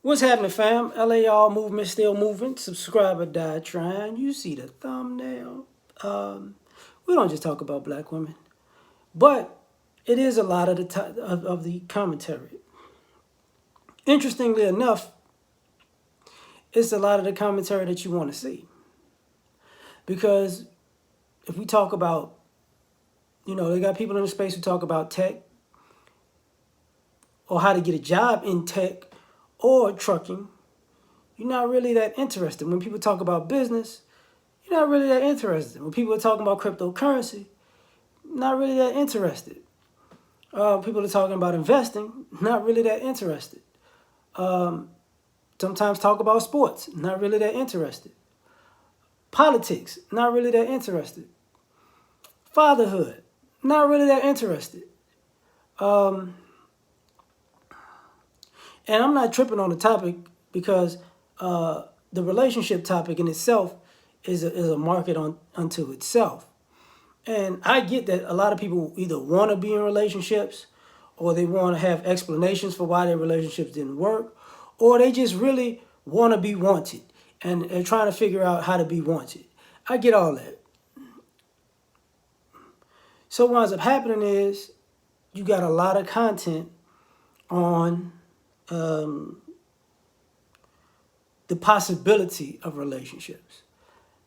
What's happening, fam? L.A.R movement still moving. Subscriber died trying. You see the thumbnail. Um, we don't just talk about black women, but it is a lot of the commentary. Interestingly enough, it's a lot of the commentary that you want to see, because if we talk about, they got people in the space who talk about tech or how to get a job in tech or trucking. You're not really that interested. When people talk about business, you're not really that interested. When people are talking about cryptocurrency, not really that interested. People are talking about investing, not really that interested. Sometimes talk about sports, not really that interested. Politics, not really that interested. Fatherhood, not really that interested. And I'm not tripping on the topic because the relationship topic in itself is a market unto itself. And I get that a lot of people either want to be in relationships, or they want to have explanations for why their relationships didn't work, or they just really want to be wanted and they're trying to figure out how to be wanted. I get all that. So what ends up happening is you got a lot of content on the possibility of relationships.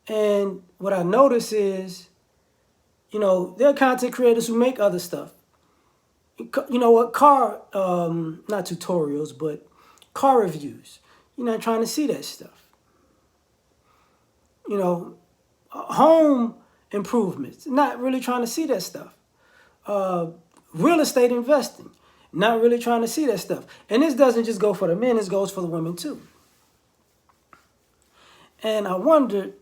And what I notice is, there are content creators who make other stuff. You know what? Not tutorials, but car reviews. You're not trying to see that stuff. Home improvements. Not really trying to see that stuff. Real estate investing. Not really trying to see that stuff. And this doesn't just go for the men, this goes for the women too. And I wondered,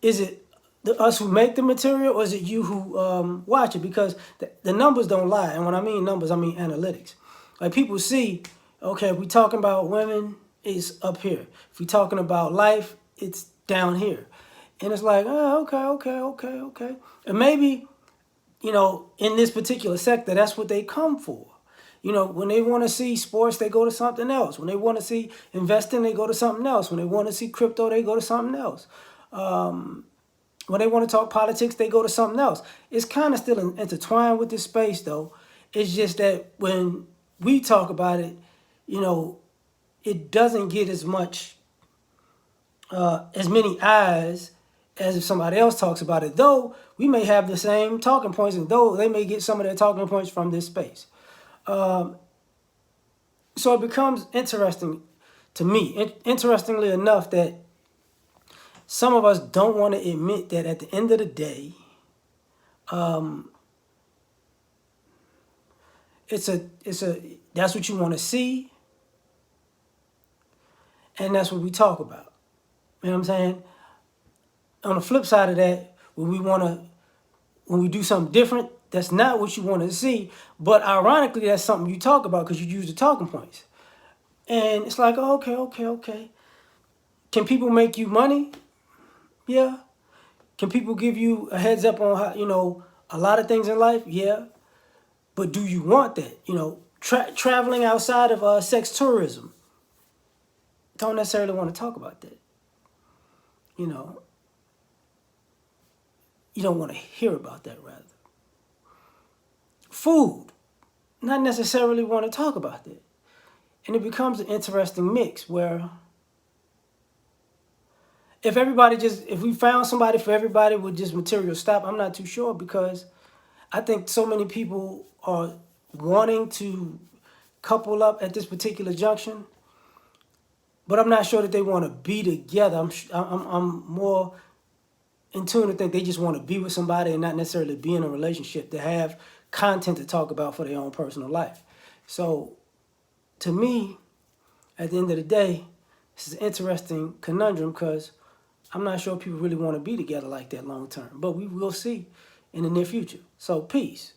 is it us who make the material, or is it you who watch it? Because the numbers don't lie. And when I mean numbers, I mean analytics. Like, people see, okay, if we're talking about women, it's up here. If we're talking about life, it's down here. And it's like, oh, okay. And maybe, in this particular sector, that's what they come for. When they want to see sports, they go to something else. When they want to see investing, they go to something else. When they want to see crypto, they go to something else. When they want to talk politics, they go to something else. It's kind of still intertwined with this space, though. It's just that when we talk about it, it doesn't get as many eyes as if somebody else talks about it. Though we may have the same talking points, and though they may get some of their talking points from this space. So it becomes interesting to me, interestingly enough, that some of us don't want to admit that at the end of the day, that's what you want to see, and that's what we talk about. You know what I'm saying? On the flip side of that, when we do something different, that's not what you want to see. But ironically, that's something you talk about because you use the talking points. And it's like, oh, okay. Can people make you money? Yeah. Can people give you a heads up on how, a lot of things in life? Yeah. But do you want that? Traveling outside of sex tourism. Don't necessarily want to talk about that. You don't want to hear about that, rather. Food. Not necessarily want to talk about that. And it becomes an interesting mix where if we found somebody for everybody, would just material stop? I'm not too sure, because I think so many people are wanting to couple up at this particular junction, but I'm not sure that they want to be together. I'm more in tune to think they just want to be with somebody and not necessarily be in a relationship, to have content to talk about for their own personal life. So to me, at the end of the day, this is an interesting conundrum, because I'm not sure people really want to be together like that long term, but we will see in the near future. So peace.